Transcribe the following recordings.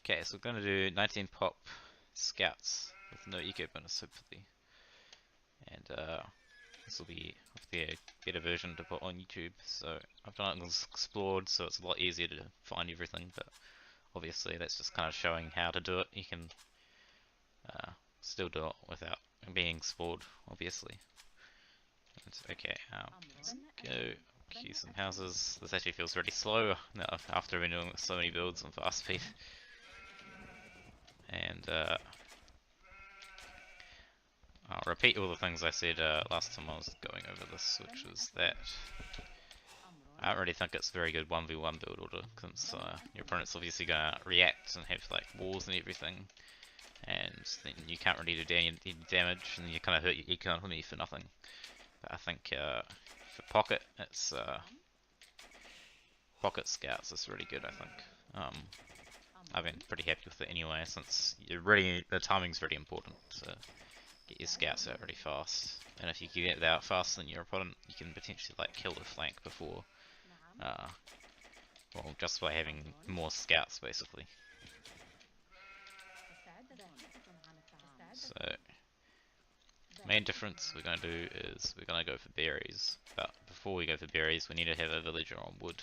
Okay, so we're going to do 19 pop scouts with no eco bonus, hopefully. And this will be hopefully a better version to put on YouTube. So I've done it and explored, so it's a lot easier to find everything. But obviously, that's just kind of showing how to do it. You can still do it without being explored, obviously. Okay, let's go queue some houses. This actually feels really slow now after we've been doing so many builds on fast speed. And I'll repeat all the things I said last time I was going over this, which was that I don't really think it's a very good 1v1 build order, since your opponent's obviously gonna react and have like walls and everything, and then you can't really do any damage, and you kind of hurt your economy for nothing. But I think for pocket, it's pocket scouts is really good. I think I've been pretty happy with it anyway, since the timing's really important to get your scouts out really fast, and if you can get it out faster than your opponent, you can potentially like kill the flank before. Well, just by having more scouts, basically. So, main difference we're going to do is we're going to go for berries. But before we go for berries, we need to have a villager on wood,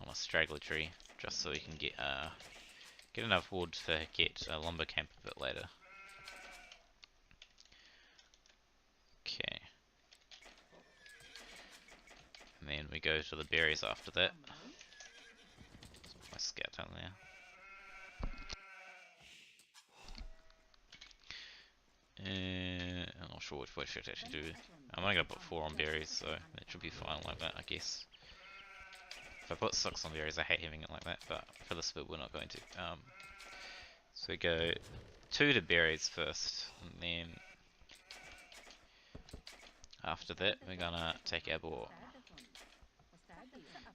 on a straggler tree, just so we can get enough wood to get a lumber camp a bit later. Okay. And then we go to the berries after that. My scout down there. I'm not sure which I should actually do. I'm only gonna put 4 on berries, so that should be fine like that, I guess. If I put 6 on berries, I hate having it like that, but for this build, we're not going to. So we go 2 to berries first, and then after that, we're gonna take our boar.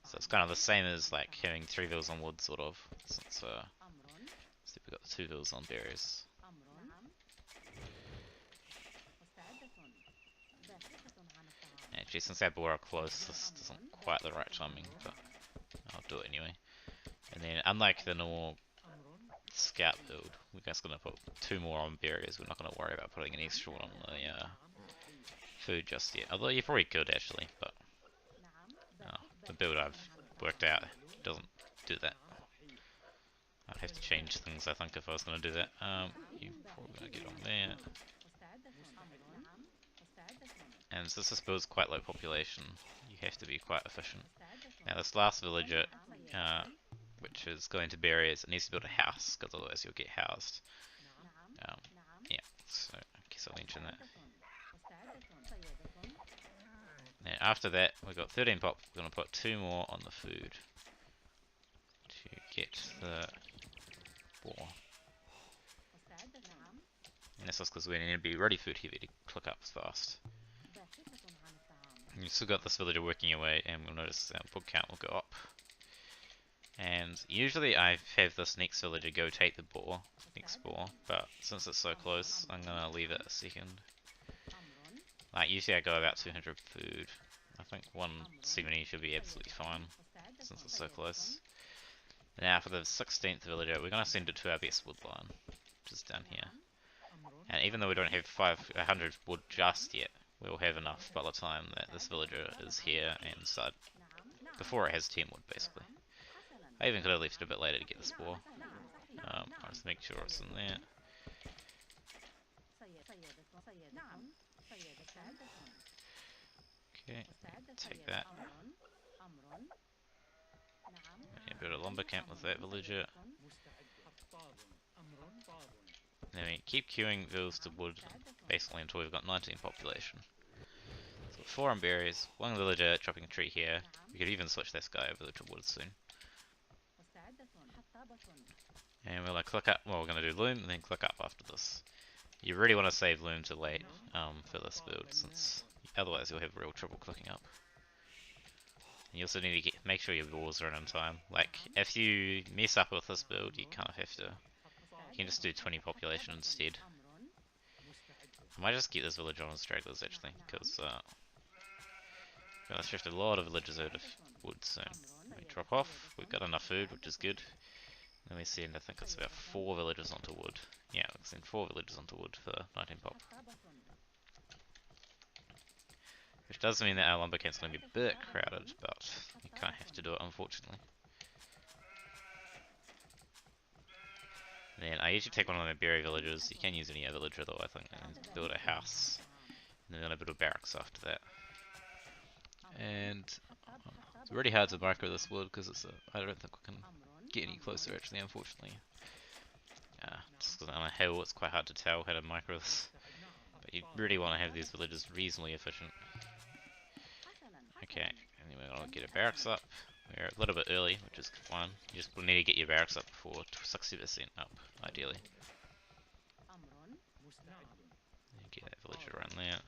So it's kind of the same as like having 3 vills on wood, sort of, since so we've got 2 vills on berries. Actually, since our boar are close, this isn't quite the right timing, but I'll do it anyway. And then, unlike the normal scout build, we're just going to put 2 more on berries. We're not going to worry about putting an extra one on the food just yet. Although you probably could actually, but the build I've worked out doesn't do that. I'd have to change things, I think, if I was going to do that. You're probably going to get on there. And since this build's quite low population, you have to be quite efficient. Now this last villager, which is going to berries, it needs to build a house, because otherwise you'll get housed. Yeah, so I guess I'll mention that. Now after that, we've got 13 pop. We're going to put 2 more on the food to get the boar. And this is because we need to be really food heavy to click up fast. And you've still got this villager working away, and we'll notice our book count will go up. And usually I have this next villager go take the boar, next boar, but since it's so close, I'm gonna leave it a second. Like usually I go about 200 food. I think 170 should be absolutely fine, since it's so close. Now for the 16th villager, we're gonna send it to our best wood line, which is down here. And even though we don't have 500 wood just yet, we'll have enough by the time that this villager is here and start, before it has 10 wood basically. I even could have left it a bit later to get the spore. I'll just make sure it's in there. Okay, take that. And build a lumber camp with that villager. Then we keep queuing vills to wood basically until we've got 19 population. So 4 on berries, 1 villager chopping a tree here. We could even switch this guy over to wood soon. And we'll click up, well we're going to do loom and then click up after this. You really want to save loom to late for this build, since otherwise you'll have real trouble clicking up. And you also need to make sure your walls are in time. Like, if you mess up with this build, you kind of have to, you can just do 20 population instead. I might just get this village on stragglers actually, because we're going to shift a lot of villagers out of wood soon. We drop off, we've got enough food, which is good. Then we send, I think it's about 4 villagers onto wood. Yeah, we send 4 villagers onto wood for 19 pop. Which does mean that our lumber camp's going to be a bit crowded, but you kind of have to do it, unfortunately. Then I usually take one of my berry villagers. You can use any other villager though, I think, and build a house. And then I build a barracks after that. And it's really hard to micro this wood because I don't think we can get any closer actually, unfortunately. Just because I'm on a hill, it's quite hard to tell how to micro this. But you really want to have these villages reasonably efficient. Okay, anyway, I'll get a barracks up. We're a little bit early, which is fine. You just need to get your barracks up before 60% up, ideally. Get that villager around there.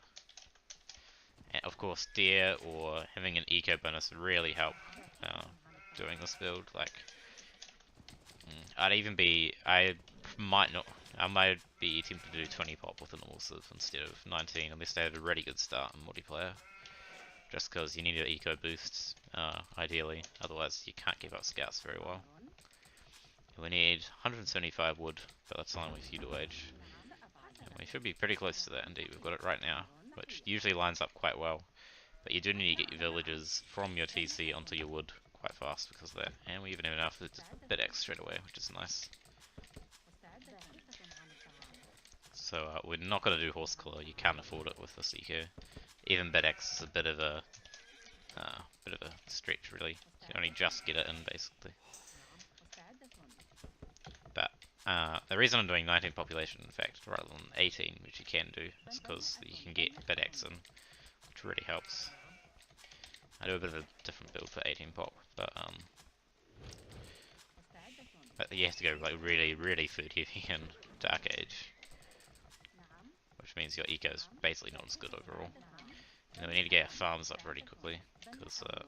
And of course, deer or having an eco bonus really help doing this build. Like, I might be tempted to do 20 pop with a normal civ instead of 19, unless they have a really good start in multiplayer. Just because you need an eco boost, ideally, otherwise you can't keep up scouts very well. We need 175 wood by the time we feudal age. And we should be pretty close to that indeed, we've got it right now, which usually lines up quite well. But you do need to get your villagers from your TC onto your wood quite fast because of that. And we even have enough to bid X straight away, which is nice. So we're not going to do horse collar, you can't afford it with this eco. Even bid X is a bit of a stretch really. You can only just get it in basically. But the reason I'm doing 19 population in fact rather than 18, which you can do, is because you can get bid X in, which really helps. I do a bit of a different build for 18 pop, but you have to go like really food heavy in Dark Age, which means your eco is basically not as good overall. And then we need to get our farms up really quickly, because I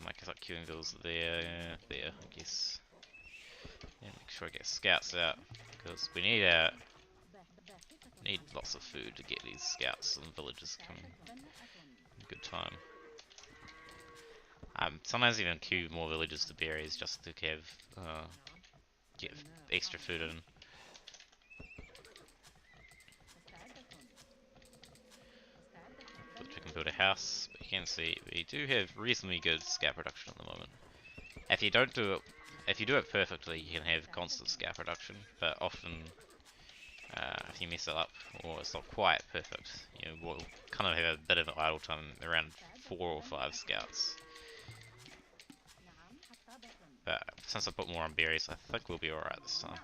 might start queuing those there, I guess. And make sure I get scouts out, because we need lots of food to get these scouts and villages coming in good time. Sometimes even queue more villages to berries just to get extra food in. Which we can build a house, but you can see we do have reasonably good scout production at the moment. If you do it perfectly, you can have constant scout production, but often if you mess it up or it's not quite perfect, you will kind of have a bit of an idle time around 4 or 5 scouts. But since I put more on berries, I think we'll be alright this time.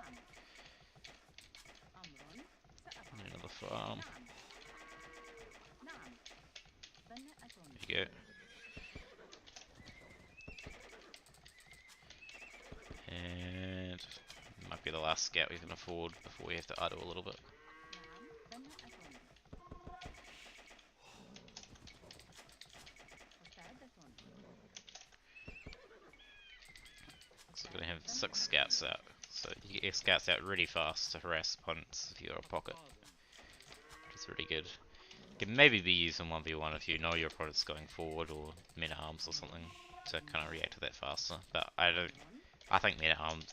Another farm. There you go. And might be the last scout we can afford before we have to idle a little bit. So we're gonna have 6 scouts out. So you get your scouts out really fast to harass opponents if you're a pocket, which is really good. It can maybe be used in 1v1 if you know your opponent's going forward or men-at-arms or something to kind of react to that faster. But I think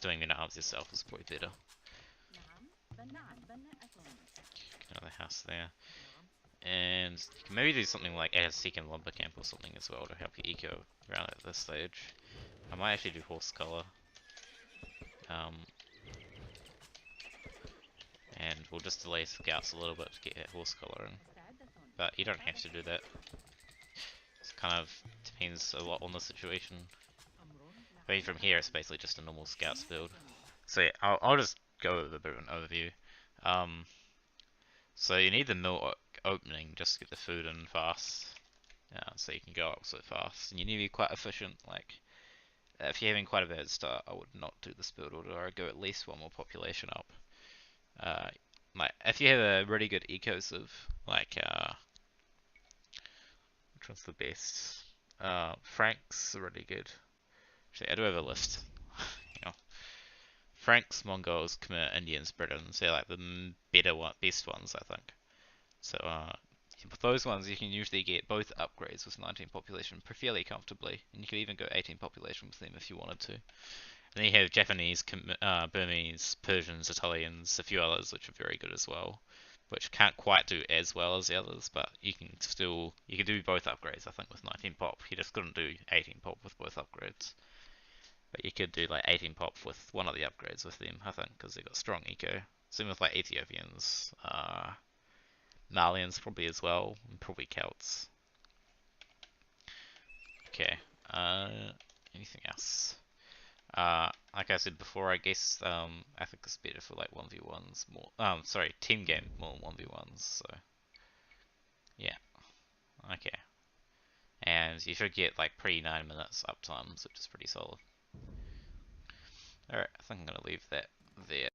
doing men-at-arms yourself is probably better. Another house there. And you can maybe do something like add a second lumber camp or something as well to help your eco around at this stage. I might actually do horse collar. And we'll just delay scouts a little bit to get that horse collar in. But you don't have to do that. It kind of depends a lot on the situation. I mean, from here it's basically just a normal scouts build. So yeah, I'll just go over a bit of an overview. So you need the mill opening just to get the food in fast. So you can go up so fast. And you need to be quite efficient. Like, if you're having quite a bad start, I would not do this build order. I'd go at least 1 more population up. Like, if you have a really good ecociv, like, which one's the best? Franks are really good. Actually, I do have a list. You know, Franks, Mongols, Khmer, Indians, Britons. They're like the best ones, I think. So, With those ones, you can usually get both upgrades with 19 population fairly comfortably, and you could even go 18 population with them if you wanted to. And then you have Japanese, Burmese, Persians, Italians, a few others which are very good as well, which can't quite do as well as the others, but you can do both upgrades. I think with 19 pop, you just couldn't do 18 pop with both upgrades. But you could do like 18 pop with one of the upgrades with them, I think, because they got strong eco. Same with like Ethiopians, Malians probably as well, and probably Celts. Okay. Anything else? Like I said before, I guess I think it's better for like 1v1s more. Sorry, team game more than 1v1s. So yeah. Okay. And you should get like pre 9 minutes uptimes, which is pretty solid. Alright, I think I'm gonna leave that there.